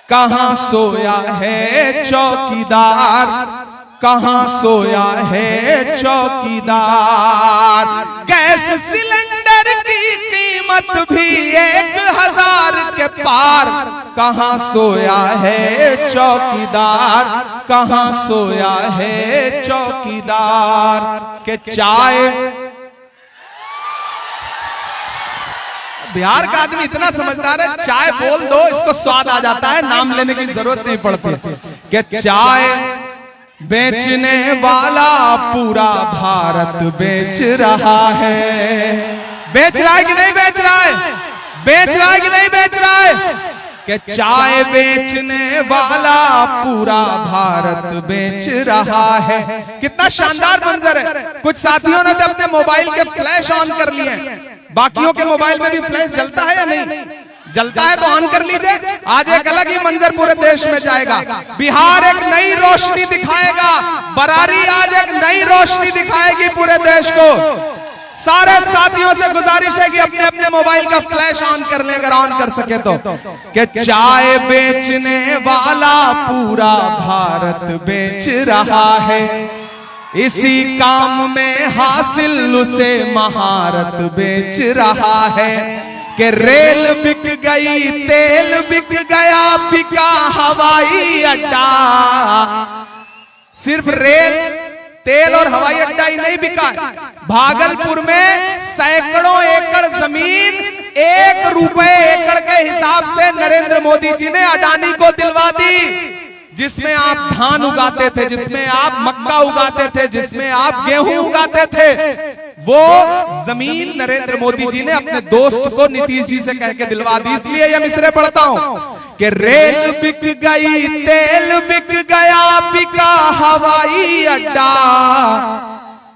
कहां सोया है चौकीदार, कहां सोया है चौकीदार। गैस सिलेंडर की कीमत भी 1000 के पार, कहां सोया है चौकीदार, कहां सोया है चौकीदार। के चाय, बिहार का आदमी इतना समझदार है, चाय बोल दो इसको स्वाद आ जाता है, नाम लेने की जरूरत नहीं पड़ती। कि चाय बेचने वाला पूरा भारत बेच रहा है। बेच रहा है कि नहीं बेच रहा है? बेच रहा है कि नहीं बेच रहा है? कि चाय बेचने वाला पूरा भारत बेच रहा है। कितना शानदार मंजर है। कुछ साथियों ने तो अपने मोबाइल के फ्लैश ऑन कर लिए हैं। बाकियों के मोबाइल में भी फ्लैश जलता है या नहीं? जलता है तो ऑन कर लीजिए। आज एक अलग ही मंजर पूरे देश में जाएगा। बिहार एक नई रोशनी दिखाएगा, बरारी आज एक नई रोशनी दिखाएगी पूरे देश को। सारे साथियों से गुजारिश है कि अपने अपने मोबाइल का फ्लैश ऑन कर लें अगर ऑन कर सके तो। कि चाय बेचने वाला पूरा भारत बेच रहा है, इसी काम में हासिल उसे महारत बेच रहा है। कि रेल बिक गई, तेल बिक गया, बिका हवाई अड्डा। सिर्फ रेल, तेल और हवाई अड्डा ही नहीं बिका, भागलपुर में सैकड़ों एकड़ जमीन 1 रुपए एकड़ के हिसाब से नरेंद्र मोदी जी ने अडानी को दिलवा दी। जिसमें आप धान उगाते थे, जिसमें आप मक्का उगाते थे, जिसमें आप गेहूं उगाते थे, वो जमीन नरेंद्र मोदी जी ने अपने दोस्त को नीतीश जी से कह के दिलवा दी। इसलिए ये मिसरे पढ़ता हूं कि रेल बिक गई, तेल बिक गया, बिका हवाई अड्डा।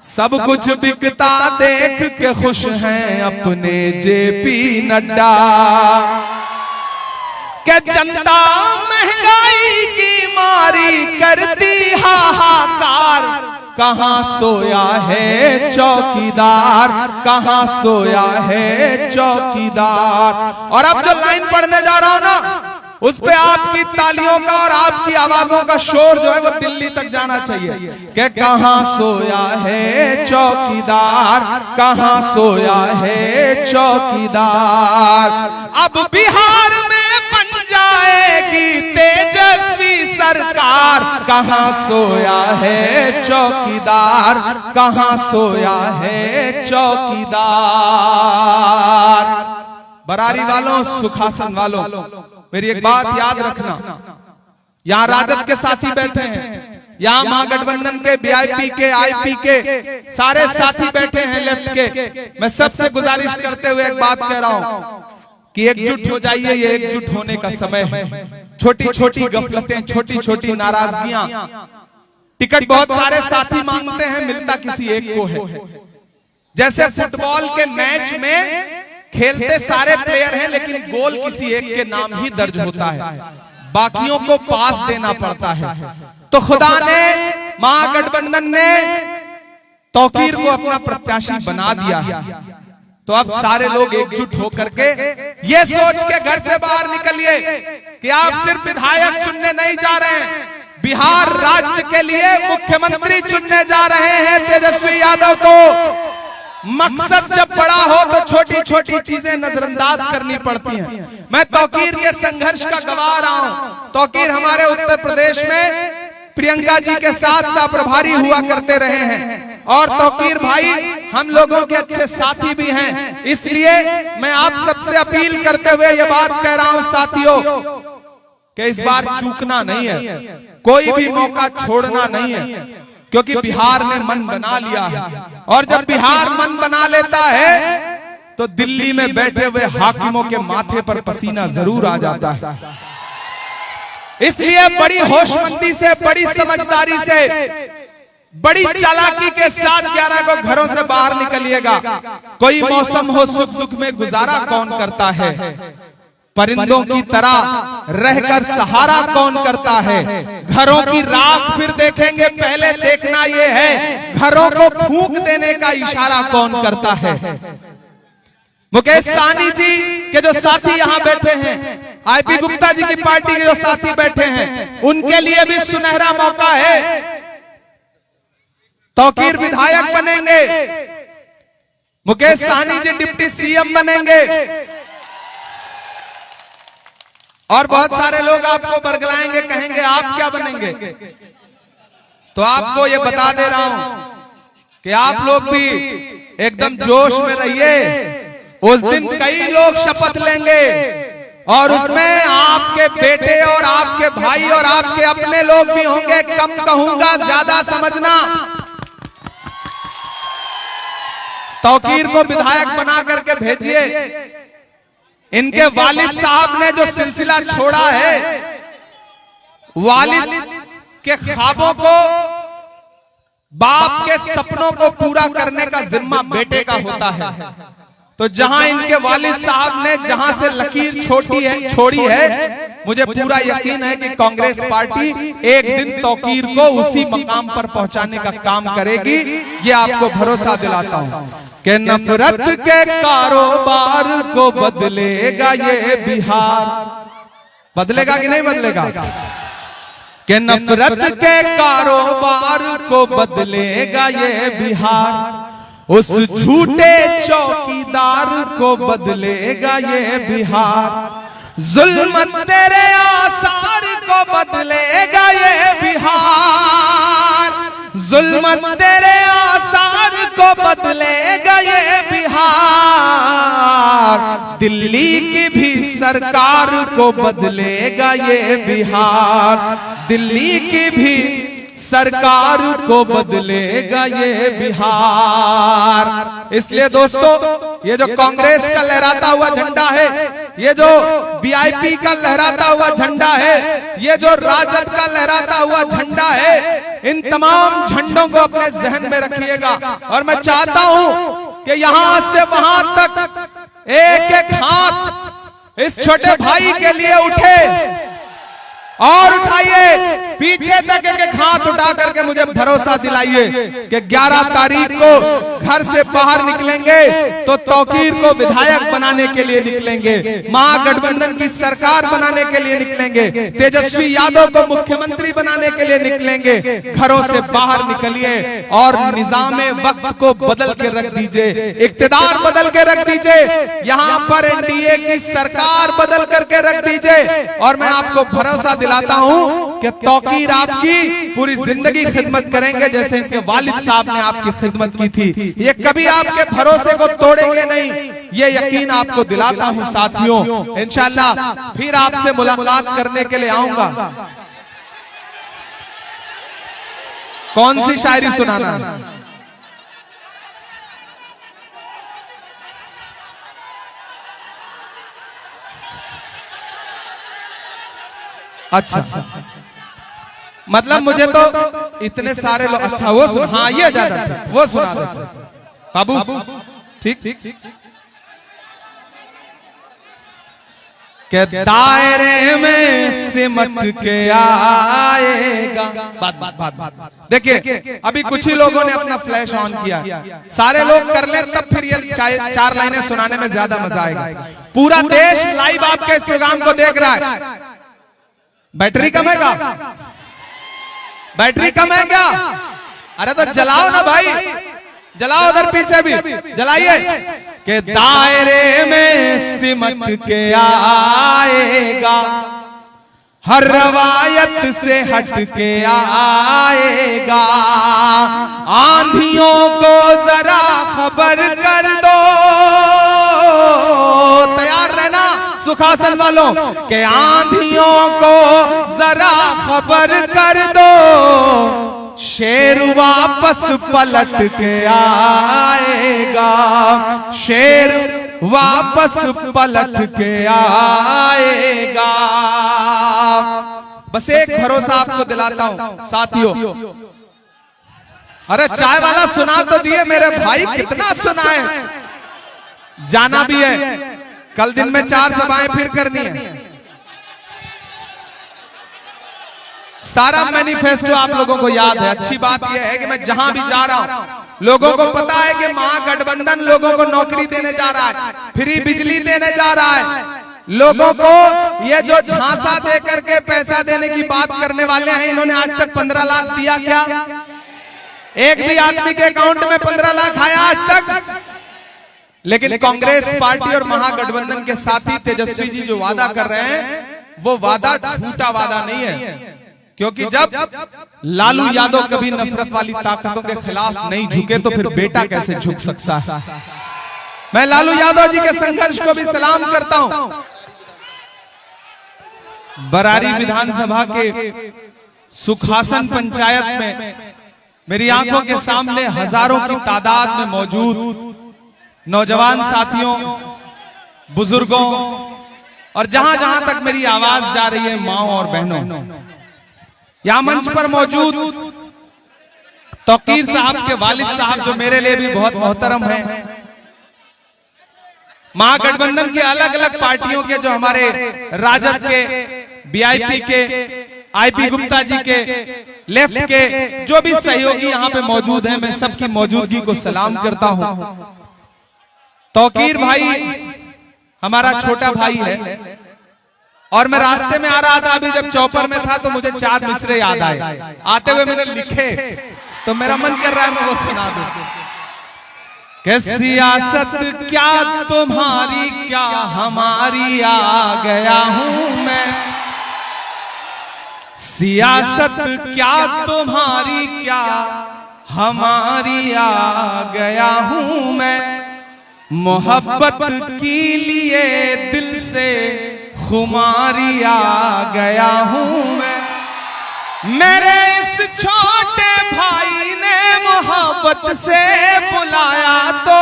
सब कुछ बिकता देख के खुश हैं अपने जेपी नड्डा। कि जनता महंगाई की मारी करती हाहाकार, कहां सोया है चौकीदार, कहां सोया है चौकीदार। और अब जो लाइन पढ़ने जा रहा हूं ना, उस पे आपकी तालियों का और आपकी आवाजों का शोर जो है वो दिल्ली तक जाना चाहिए। कि कहां सोया है चौकीदार, कहां सोया है चौकीदार। अब बिहार में बन जाएगी तेजस्वी सरकार, कहां सोया है चौकीदार, कहां सोया है चौकीदार। बरारी वालों, सुखासन वालों, मेरी एक बात याद रखना। यहां राजद के साथी बैठे हैं, यहां महागठबंधन के, बीआईपी के, आईपी के सारे साथी बैठे हैं लेफ्ट के। मैं सबसे गुजारिश करते हुए एक बात कह रहा हूं कि एकजुट हो जाइए। ये एकजुट होने का समय है। छोटी छोटी गफलतें, छोटी छोटी नाराजगियां, टिकट बहुत सारे साथी मांगते हैं, मिलता किसी एक को है। जैसे फुटबॉल के मैच में खेलते सारे प्लेयर हैं, लेकिन गोल किसी एक के नाम ही दर्ज होता है, बाकियों को पास देना पड़ता है। तो खुदा ने, महागठबंधन ने तौकीर को अपना प्रत्याशी बना दिया है। तो अब सारे लोग एकजुट होकर के ये सोच के घर से बाहर निकलिए कि आप सिर्फ विधायक चुनने नहीं जा रहे हैं, बिहार राज्य के लिए मुख्यमंत्री चुनने जा रहे हैं तेजस्वी यादव को। मकसद जब बड़ा हो तो छोटी छोटी चीजें नजरअंदाज करनी पड़ती हैं। मैं तौकीर के संघर्ष का गवाह रहा हूं। तौकीर हमारे उत्तर प्रदेश में प्रियंका जी के साथ सह प्रभारी हुआ करते रहे हैं, और तौकीर भाई हम लोगों के अच्छे साथी भी हैं। इसलिए मैं आप सबसे अपील करते हुए ये बात कह रहा हूं साथियों कि इस बार चूकना नहीं है, कोई भी मौका छोड़ना नहीं है, क्योंकि बिहार ने मन बना लिया है। और जब बिहार मन बना लेता है तो दिल्ली में बैठे हुए हाकिमों के माथे पर पसीना जरूर आ जाता है। इसलिए बड़ी होशमंदी से, बड़ी समझदारी से, बड़ी चालाकी के साथ 11 को घरों से बाहर निकलिएगा। कोई मौसम हो, सुख दुख में गुजारा कौन करता है, परिंदों की तरह रहकर सहारा कौन करता है। घरों की राख फिर देखेंगे, पहले देखना यह है घरों को फूंक देने का इशारा कौन करता है। मुकेश सहनी जी के जो साथी यहां बैठे हैं, आईपी गुप्ता जी की पार्टी के जो साथी बैठे हैं उनके लिए भी सुनहरा मौका है। तौकीर विधायक बनेंगे, मुकेश सहनी जी डिप्टी सीएम बनेंगे और बहुत सारे लोग आपको बरगलाएंगे, कहेंगे आप क्या बनेंगे। तो आपको ये बता दे रहा हूं कि आप लोग भी एकदम जोश में रहिए। उस दिन कई लोग शपथ लेंगे और उसमें आपके बेटे और आपके भाई और आपके अपने लोग भी होंगे। कम कहूंगा, ज्यादा समझना। तौकीर को विधायक बना करके भेजिए। इनके वालिद साहब ने जो सिलसिला छोड़ा है, वालिद के ख्वाबों को, बाप के सपनों को पूरा करने का जिम्मा बेटे का होता है। तो जहां इनके वालिद साहब ने जहां से लकीर छोड़ी है, मुझे पूरा यकीन है कि कांग्रेस पार्टी एक दिन तौकीर को उसी मकाम पर पहुंचाने का काम करेगी। ये आपको भरोसा दिलाता हूं कि नफरत के कारोबार को बदलेगा ये बिहार। बदलेगा कि नहीं बदलेगा? कि नफरत के कारोबार को बदलेगा ये बिहार। उस झूठे चौकीदार को बदलेगा ये बिहार। जुल्म तेरे आसार को बदलेगा ये बिहार। जुल्म तेरे आसार को बदलेगा ये बिहार। दिल्ली की भी सरकार को बदलेगा ये बिहार। दिल्ली की भी सरकार को बदलेगा ये बिहार। इसलिए दोस्तों, ये जो कांग्रेस का लहराता हुआ झंडा है, ये जो वीआईपी का लहराता हुआ झंडा है, ये जो राजद का लहराता हुआ झंडा है, इन तमाम झंडों को अपने जहन में रखिएगा। और मैं चाहता हूं कि यहां से वहां तक एक एक हाथ इस छोटे भाई के लिए उठे और उठाइए। पीछे तक एक एक हाथ उठा करके मुझे भरोसा दिलाइए कि 11 तारीख को घर से बाहर निकलेंगे तो तौकीर को विधायक बनाने के लिए निकलेंगे, महागठबंधन की सरकार बनाने के लिए निकलेंगे, तेजस्वी यादव को मुख्यमंत्री बनाने के लिए निकलेंगे। घरों से बाहर निकलिए और निजामे वक्त को बदल के रख दीजिए, इक्तिदार बदल के रख दीजिए, यहाँ पर एनडीए की सरकार बदल करके रख दीजिए। और मैं आपको भरोसा दिलाता हूं कि तौकीर आपकी पूरी जिंदगी खिदमत करेंगे जैसे इनके वालिद साहब ने आपकी खिदमत की थी। ये कभी आपके भरोसे को तोड़ेंगे नहीं, ये यकीन आपको दिलाता हूं साथियों। इंशाल्लाह फिर आपसे मुलाकात करने के लिए आऊंगा। कौन सी शायरी सुनाना? अच्छा, मतलब मुझे तो इतने सारे लोग, अच्छा वो हाँ ये ज्यादा वो सुना दो बाबू। ठीक के दायरे में सिमट के आएगा। बात देखिए, अभी कुछ ही लोगों ने अपना फ्लैश ऑन किया, सारे लोग कर ले तब फिर ये 4 लाइनें सुनाने में ज्यादा मजा आएगा। पूरा देश लाइव आपके इस प्रोग्राम को देख रहा है। बैटरी कम है क्या? बैटरी कम है क्या? अरे तो जलाओ ना भाई, जलाओ, उधर पीछे भी जलाइए। के दायरे में सिमट के आएगा, हर रवायत से हट के आएगा। आंधियों को जरा खबर कर दो, तैयार रहना सुखासन वालों, के आंधियों को जरा खबर कर दो। शेर वापस पलट के आएगा, शेर वापस पलट के आएगा। बस एक भरोसा आपको दिलाता हूं साथियों। अरे चाय वाला सुना तो दिए मेरे भाई, कितना सुनाए। जाना भी है, कल दिन में 4 सभाएं फिर करनी है। सारा मैनिफेस्टो आप लोगों को याद है। अच्छी बात यह है कि मैं जहां भी जा रहा हूं लोगों को पता है कि महागठबंधन लोगों को नौकरी देने जा रहा है, फ्री बिजली देने जा रहा है, लोगों को ये जो झांसा दे करके पैसा देने की बात करने वाले हैं, इन्होंने आज तक 15 लाख दिया क्या? एक भी आदमी के अकाउंट में 15 लाख आया आज तक? लेकिन कांग्रेस पार्टी और महागठबंधन के साथी तेजस्वी जी जो वादा कर रहे हैं, वो वादा झूठा वादा नहीं है, क्योंकि जब लालू यादव कभी नफरत वाली ताकतों के खिलाफ नहीं झुके तो फिर बेटा कैसे झुक सकता है? मैं लालू यादव जी के संघर्ष को भी सलाम करता हूं। बरारी विधानसभा के सुखासन पंचायत में मेरी आंखों के सामने हजारों की तादाद में मौजूद नौजवान साथियों, बुजुर्गों और जहां जहां तक मेरी आवाज जा रही है, माओ और बहनों, यहां मंच पर मौजूद तौकीर साहब के वालिद साहब जो मेरे लिए भी बहुत मोहतरम हैं, महागठबंधन के अलग अलग पार्टियों के जो हमारे राजद के, बीआईपी के, आईपी गुप्ता जी के, लेफ्ट के जो भी सहयोगी यहां पे मौजूद हैं, मैं सबकी मौजूदगी को सलाम करता हूं। तौकीर भाई हमारा छोटा भाई है और मैं रास्ते में आ रहा था, अभी जब चौपर में था तो मुझे 4 मिसरे याद आए। आते हुए मैंने लिखे तो मेरा मन कर रहा है मैं वो सुना दूं कि सियासत क्या तुम्हारी क्या हमारी, आ गया हूं मैं। सियासत क्या तुम्हारी क्या हमारी, आ गया हूं मैं। मोहब्बत की लिए दिल से खुमारी, आ गया हूं मैं। मेरे इस छोटे भाई ने मोहब्बत से बुलाया तो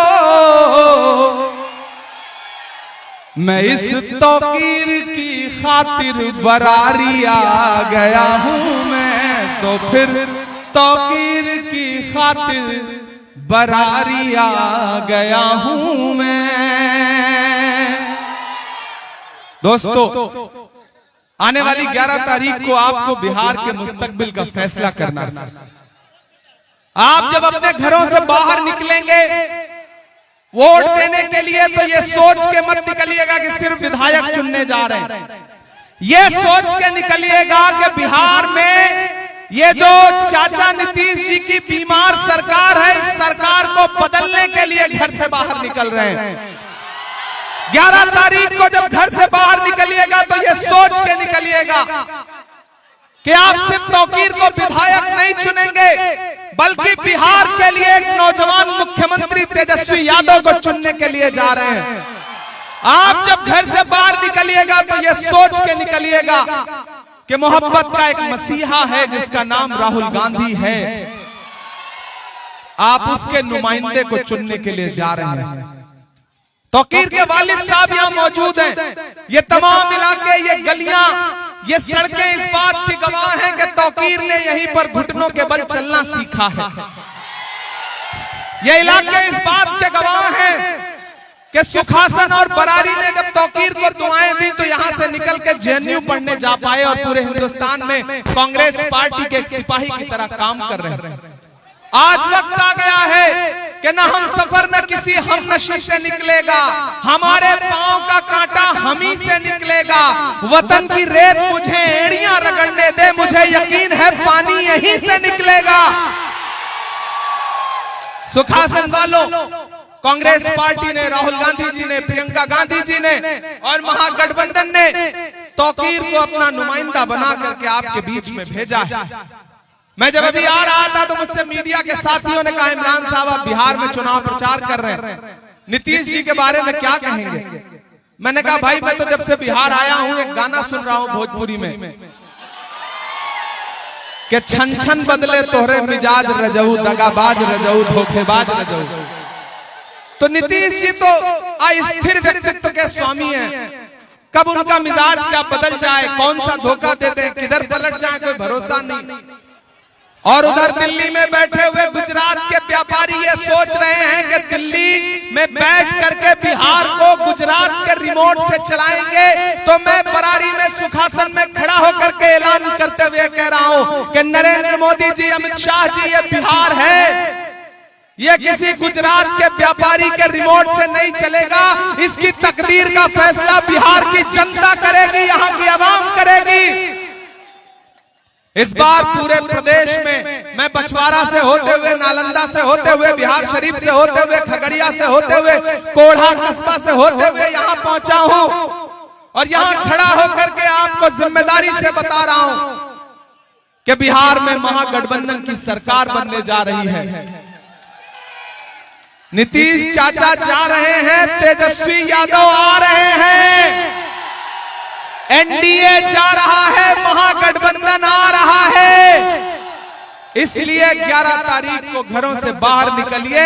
मैं इस तौकीर की खातिर बरारी, आ गया हूं मैं। तो फिर तौकीर की खातिर बरारी, आ गया हूं मैं। दोस्तों, आने वाली 11 तारीख को आपको बिहार के मुस्तकबिल का फैसला करना है। आप जब अपने घरों से बाहर निकलेंगे वोट देने के लिए, तो ये सोच के मत निकलिएगा कि सिर्फ विधायक चुनने जा रहे हैं। ये सोच के निकलिएगा कि बिहार में ये जो चाचा नीतीश जी की बीमार सरकार है, इस सरकार को बदलने के लिए घर से बाहर निकल रहे हैं। 11 तारीख को जब घर से बाहर निकलिएगा तो ये सोच के निकलिएगा कि आप सिर्फ तौकीर को विधायक नहीं चुनेंगे, बल्कि बिहार के लिए एक नौजवान मुख्यमंत्री तेजस्वी यादव को चुनने के लिए जा रहे हैं। आप जब घर से बाहर निकलिएगा तो ये सोच के निकलिएगा कि मोहब्बत का एक मसीहा है जिसका नाम राहुल गांधी है। आप उसके नुमाइंदे को चुनने के लिए जा रहे हैं। तौकीर के वालिद साहब यहां मौजूद हैं। ये तमाम इलाके, ये गलियां, ये सड़कें इस बात की गवाह हैं कि तौकीर ने यहीं पर घुटनों के बल चलना सीखा है। ये इलाके इस बात के गवाह हैं कि सुखासन और बरारी ने जब तौकीर को दुआएं दी तो यहां से निकल के जेएनयू पढ़ने जा पाए और पूरे हिंदुस्तान में कांग्रेस पार्टी के एक सिपाही की तरह काम कर रहे हैं। आज वक्त आ गया है कि न हम सफर न किसी हम नशी से निकलेगा, हमारे पांव का कांटा हम ही से निकलेगा। वतन की रेत मुझे एड़ियां रगड़ने दे, मुझे यकीन है पानी यहीं से निकलेगा। सुखासन वालों, कांग्रेस पार्टी ने, राहुल गांधी जी ने, प्रियंका गांधी जी ने और महागठबंधन ने तौकीर को अपना नुमाइंदा बना करके आपके बीच में भेजा है। मैं जब अभी आ रहा था तो मुझसे मीडिया के साथियों ने कहा, इमरान साहब आप बिहार में चुनाव प्रचार कर रहे हैं, नीतीश जी के बारे में क्या कहेंगे? मैंने कहा भाई मैं तो जब से बिहार आया हूं एक गाना सुन रहा हूं भोजपुरी में कि छन छन बदले तोहरे मिजाज रजऊ, दगाबाज रजऊ, धोखेबाज रजऊ। तो नीतीश जी तो अस्थिर व्यक्तित्व के स्वामी हैं। कब उनका मिजाज क्या बदल जाए, कौन सा धोखा देते हैं, किधर पलट जाए, कोई भरोसा नहीं। और उधर दिल्ली में बैठे हुए गुजरात के व्यापारी ये सोच रहे हैं कि दिल्ली में बैठ करके बिहार को गुजरात के रिमोट से चलाएंगे। तो मैं बरारी में सुखासन में खड़ा होकर के ऐलान करते हुए कह रहा हूं कि नरेंद्र मोदी जी, अमित शाह जी, ये बिहार है, ये किसी गुजरात के व्यापारी के रिमोट से नहीं चलेगा। इसकी तकदीर का फैसला बिहार की जनता करेगी, यहाँ की आवाम करेगी। इस बार पूरे प्रदेश में मैं बछवाड़ा से होते हुए, नालंदा से होते हुए, बिहार शरीफ से होते हुए, खगड़िया से होते हुए, कोढ़ा कस्बा से होते हुए यहाँ पहुंचा हूं और यहाँ खड़ा होकर के आपको जिम्मेदारी से बता रहा हूं कि बिहार में महागठबंधन की सरकार बनने जा रही है। नीतीश चाचा जा रहे हैं, तेजस्वी यादव आ रहे हैं, एनडीए जा रहा है, महागठबंधन आ रहा है। इसलिए 11 तारीख को घरों से बाहर निकलिए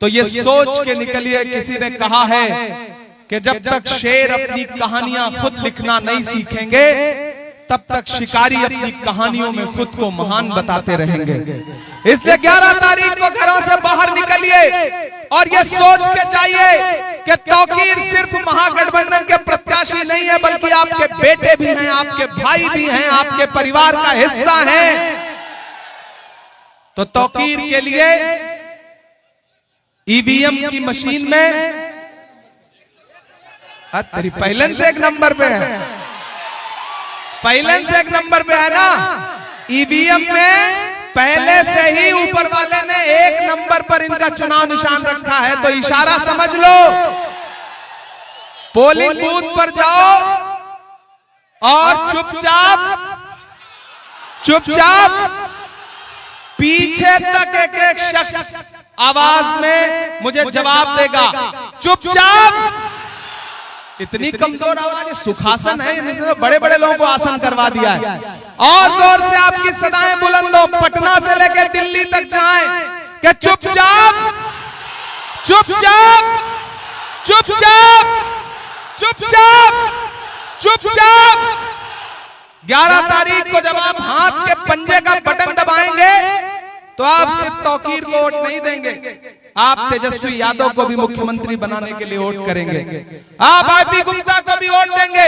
तो ये सोच के निकलिए, किसी ने कहा है कि जब तक शेर अपनी कहानियां खुद लिखना नहीं सीखेंगे तब तक शिकारी अपनी कहानियों में खुद को महान बताते रहेंगे। इसलिए 11 तारीख को घरों से बाहर निकलिए और ये सोच के जाइए कि तौकीर सिर्फ महागठबंधन के प्रत्याशी नहीं है, बल्कि आपके बेटे भी हैं, आपके भाई भी हैं, आपके परिवार का हिस्सा हैं। तो तौकीर के लिए ईवीएम की मशीन में तेरी पहले से एक नंबर पे है, पहले से एक नंबर पे है ना। ईवीएम में पहले से ही ऊपर वाले ने एक नंबर पर इनका चुनाव निशान रखा है, तो इशारा समझ लो। पोलिंग बूथ पर जाओ और चुपचाप पीछे तक एक एक शख्स आवाज में मुझे जवाब देगा, चुपचाप। इतनी कमजोर आवाज, सुखासन है, इसने तो बड़े बड़े लोगों को आसन करवा दिया है। और जोर से आपकी सदाएं बुलंद हो, पटना से लेकर दिल्ली तक जाएं कि चुपचाप चुपचाप चुपचाप चुपचाप चुपचाप। 11 तारीख को जब आप हाथ के पंजे का बटन दबाएंगे तो आप सिर्फ तौकीर को वोट नहीं देंगे, आप तेजस्वी यादव को भी मुख्यमंत्री बनाने के लिए वोट करेंगे, आप आईपी गुप्ता को भी वोट देंगे,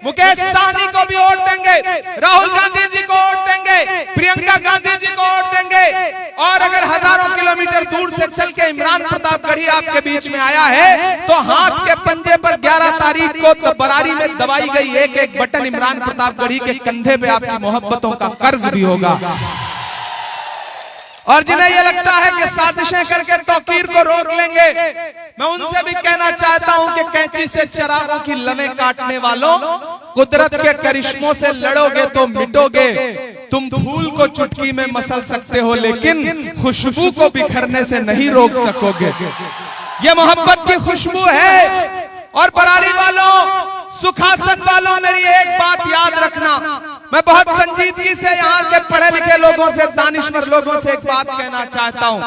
मुकेश सहनी को भी वोट देंगे, राहुल गांधी जी को वोट देंगे, प्रियंका गांधी जी को वोट देंगे। और अगर हजारों किलोमीटर दूर से चल के इमरान प्रतापगढ़ी आपके बीच में आया है तो हाथ के पंजे पर 11 तारीख को बरारी में दबाई गई एक एक बटन इमरान प्रतापगढ़ी के कंधे पे आपकी मोहब्बतों का कर्ज भी होगा। और जिन्हें यह लगता है कि साजिशें करके तौकीर को रोक लेंगे, मैं उनसे भी कहना चाहता हूं कि कैंची से चिरागों की लवें काटने वालों, कुदरत के करिश्मों से लड़ोगे तो मिटोगे। तुम फूल को चुटकी में मसल सकते हो लेकिन खुशबू को बिखरने से नहीं रोक सकोगे। ये मोहब्बत की खुशबू है। और बरारी वालों, सुखासन वालों, मेरी एक बात याद रखना, मैं बहुत संजीदगी से यहाँ के पढ़े लिखे लोगों से, दानिश्वर लोगों से एक बात कहना चाहता हूँ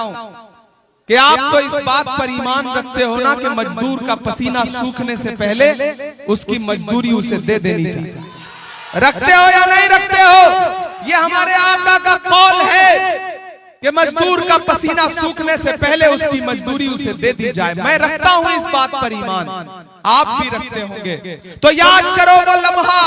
कि आप तो इस बात पर ईमान रखते हो ना कि मजदूर का पसीना सूखने से पहले उसकी मजदूरी उसे दे देनी चाहिए। रखते हो या नहीं रखते हो? ये हमारे आका का कौल है कि मजदूर का पसीना सूखने से पहले उसकी मजदूरी उसे दे दी जाए। मैं रखता हूं इस बात पर ईमान, आप भी रखते होंगे। तो याद करो वो लम्हा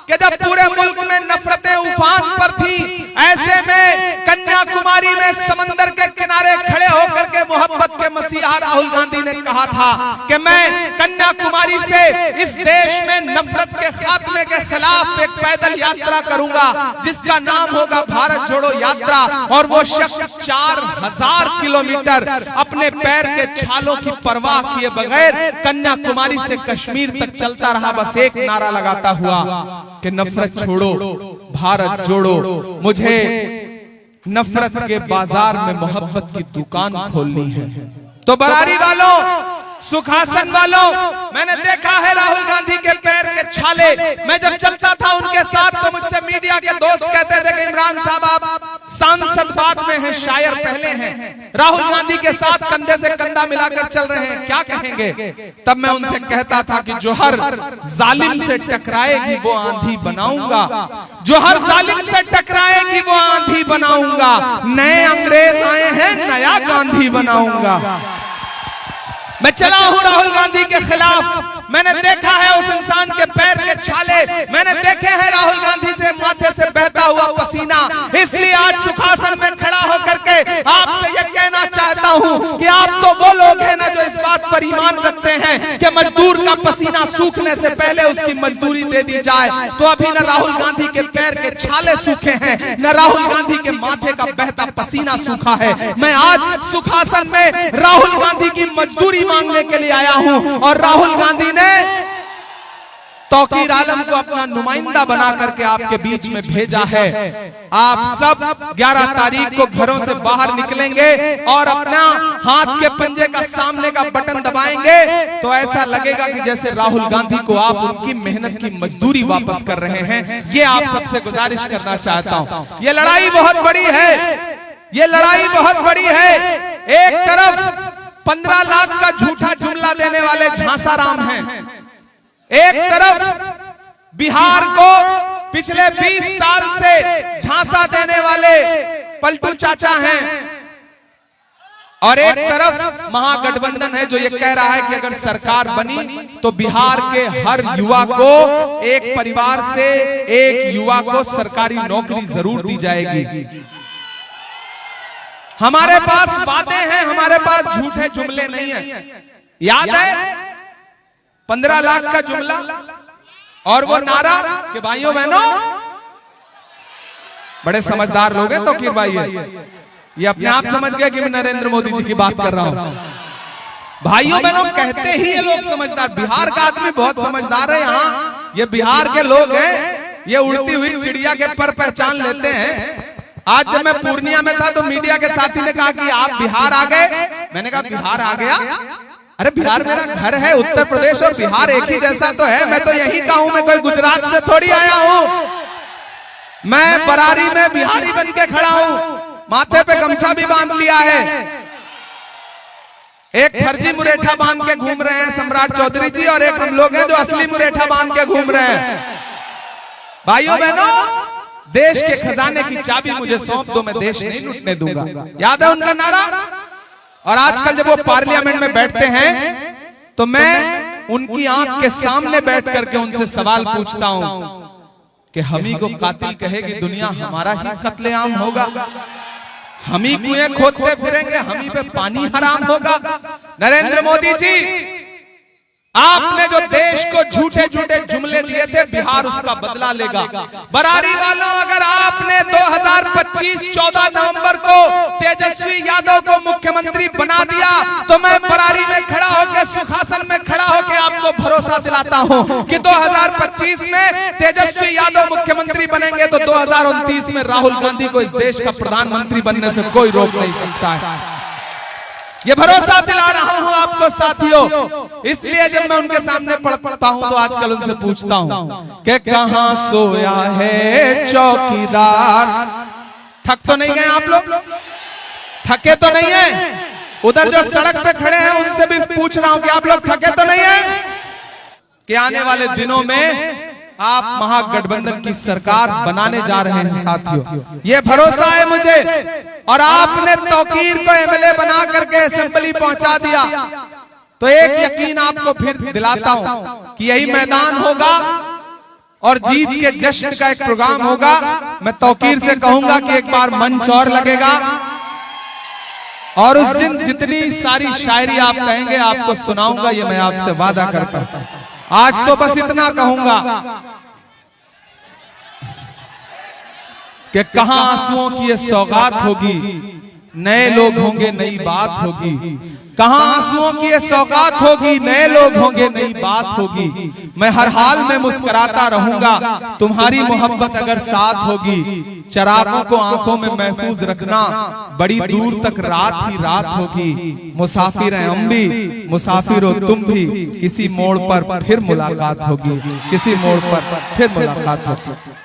कि जब पूरे मुल्क में नफरतें उफान पर थी, ऐसे में कन्याकुमारी में समंदर के किनारे खड़े होकर के मोहब्बत के मसीहा राहुल गांधी ने कहा था कि मैं कन्याकुमारी से इस देश में नफरत के खात्मे के खिलाफ एक पैदल यात्रा करूंगा जिसका नाम होगा भारत जोड़ो यात्रा। और वो शख्स 4000 किलोमीटर अपने पैर के छालों की परवाह किए बगैर कन्याकुमारी से कश्मीर तक चलता रहा, बस एक नारा लगाता हुआ कि नफरत छोड़ो भारत जोड़ो। मुझे नफरत के बाजार में मोहब्बत की दुकान खोलनी है। तो बरारी वालों, सुखासन वालों, मैंने देखा है राहुल गांधी के पैर के छाले। मैं जब चलता था उनके साथ तो मुझसे मीडिया के दोस्त कहते थे कि इमरान साहब आप सांसद बाद में हैं, शायर पहले हैं, राहुल गांधी के साथ कंधे से कंधा मिलाकर चल रहे हैं, क्या कहेंगे? तब मैं उनसे कहता था कि जो हर जालिम से टकराएगी वो आंधी बनाऊंगा, जो हर जालिम से टकराएगी वो आंधी बनाऊंगा। नए अंग्रेज आए हैं, नया गांधी बनाऊंगा। मैं चला हूं राहुल गांधी के खिलाफ। मैंने देखा है उस इंसान के पैर के छाले, मैंने देखे हैं राहुल गांधी से माथे से बहता हुआ पसीना। इसलिए आज सुखासन में खड़ा होकर के आपसे यह कहना पसीना सूखने से पहले उसकी मजदूरी दे दी जाए, तो अभी न राहुल गांधी के पैर के छाले सूखे हैं, न राहुल गांधी के माथे का बहता पसीना सूखा है। मैं आज सुखासन में राहुल गांधी की मजदूरी मांगने के लिए आया हूं और राहुल गांधी ने तौकीर आलम को अपना नुमाइंदा बना करके आपके बीच में भेजा है। आप सब 11 तारीख को घरों से बाहर निकलेंगे और अपना हाथ के पंजे का सामने का बटन दबाएंगे तो ऐसा लगेगा कि जैसे राहुल गांधी को आप उनकी मेहनत की मजदूरी वापस कर रहे हैं। ये आप सबसे गुजारिश करना चाहता हूं। ये लड़ाई बहुत बड़ी है, ये लड़ाई बहुत बड़ी है। एक तरफ 15 लाख का झूठा जुमला देने वाले झांसाराम हैं, एक तरफ बिहार को पिछले 20 साल से झांसा देने वाले पलटू चाचा हैं, और एक तरफ महागठबंधन है जो ये कह रहा है कि अगर सरकार बनी तो बिहार के हर युवा को, एक परिवार से एक युवा को सरकारी नौकरी जरूर दी जाएगी। हमारे पास बातें हैं, हमारे पास झूठे जुमले नहीं हैं। याद है 15 लाख का जुमला और वो नारा कि भाइयों बहनों, बड़े समझदार लोग हैं तौकीर भाई, ये अपने आप समझ गए कि मैं नरेंद्र मोदी जी की बात कर रहा हूं। भाइयों बहनों कहते ही ये लोग समझदार, बिहार का आदमी बहुत समझदार है। यहाँ ये बिहार के लोग हैं, ये उड़ती हुई चिड़िया के पर पहचान लेते हैं। आज जब मैं पूर्णिया में था तो मीडिया के साथी ने कहा कि आप बिहार आ गए। मैंने कहा बिहार आ गया? अरे बिहार मेरा घर है, उत्तर प्रदेश और बिहार एक ही जैसा तो है। मैं तो यही का हूं, मैं कोई गुजरात से थोड़ी आया हूं। मैं बरारी में बिहारी बन के खड़ा हूं, माथे पे गमछा भी बांध लिया है। एक फर्जी मुरेठा बांध के घूम रहे हैं सम्राट चौधरी जी, और एक हम लोग हैं जो असली मुरेठा बांध के घूम रहे हैं। भाइयों बहनों, देश के खजाने की चाबी मुझे सौंप दो, मैं देश नहीं लूटने दूंगा। याद है उनका नारा? और आजकल जब वो पार्लियामेंट में बैठते हैं तो मैं उनकी आंख के सामने बैठ करके उनसे सवाल पूछता हूं कि हम ही को कातिल कहेगी दुनिया, हमारा ही कत्लेआम होगा, हम ही कुएं खोदते फिरेंगे, हम ही पे पानी हराम होगा। नरेंद्र मोदी जी, आपने जो देश को झूठे झूठे जुमले दिए थे, बिहार उसका बदला लेगा। बरारी वालों, अगर आपने 2025 14 नवंबर को तेजस्वी यादव को मुख्यमंत्री बना दिया तो मैं बरारी में खड़ा होकर, सुखासन में खड़ा होकर आपको भरोसा दिलाता हूं कि 2025 में तेजस्वी यादव मुख्यमंत्री बनेंगे तो 2029 में राहुल गांधी को इस देश का प्रधानमंत्री बनने से कोई रोक नहीं सकता है। ये भरोसा दिला रहा हूं आपको साथियों। इसलिए जब मैं उनके सामने पढ़ता हूं तो आजकल उनसे पूछता हूं कि कहां सोया है चौकीदार। थक तो नहीं गए आप लोग? थके तो नहीं है? उधर जो सड़क पे खड़े हैं उनसे भी पूछ रहा हूं कि आप लोग थके तो नहीं है? कि आने वाले दिनों में आप महागठबंधन की सरकार बनाने जा रहे हैं साथियों, ये भरोसा है मुझे। और आपने तौकीर को एमएलए बना करके असेंबली पहुंचा दिया तो एक यकीन आपको फिर दिलाता हूं कि यही मैदान होगा और जीत के जश्न का एक प्रोग्राम होगा। मैं तौकीर से कहूंगा कि एक बार मंच और लगेगा और उस दिन जितनी सारी शायरी आप कहेंगे आपको सुनाऊंगा, ये मैं आपसे वादा करता हूं। आज तो बस इतना कहूंगा कि कहां आंसुओं की ये सौगात होगी, नए लोग होंगे नई बात होगी। कहां आंसुओं की ये सौगात होगी, नए लोग होंगे नई बात होगी। मैं हर हाल में मुस्कुराता रहूंगा, तुम्हारी मोहब्बत अगर साथ होगी। चरागों को आंखों में महफूज रखना, बड़ी दूर तक रात ही रात होगी। मुसाफिर हैं हम भी, मुसाफिर हो तुम भी, किसी मोड़ पर फिर मुलाकात होगी, किसी मोड़ पर फिर मुलाकात होगी।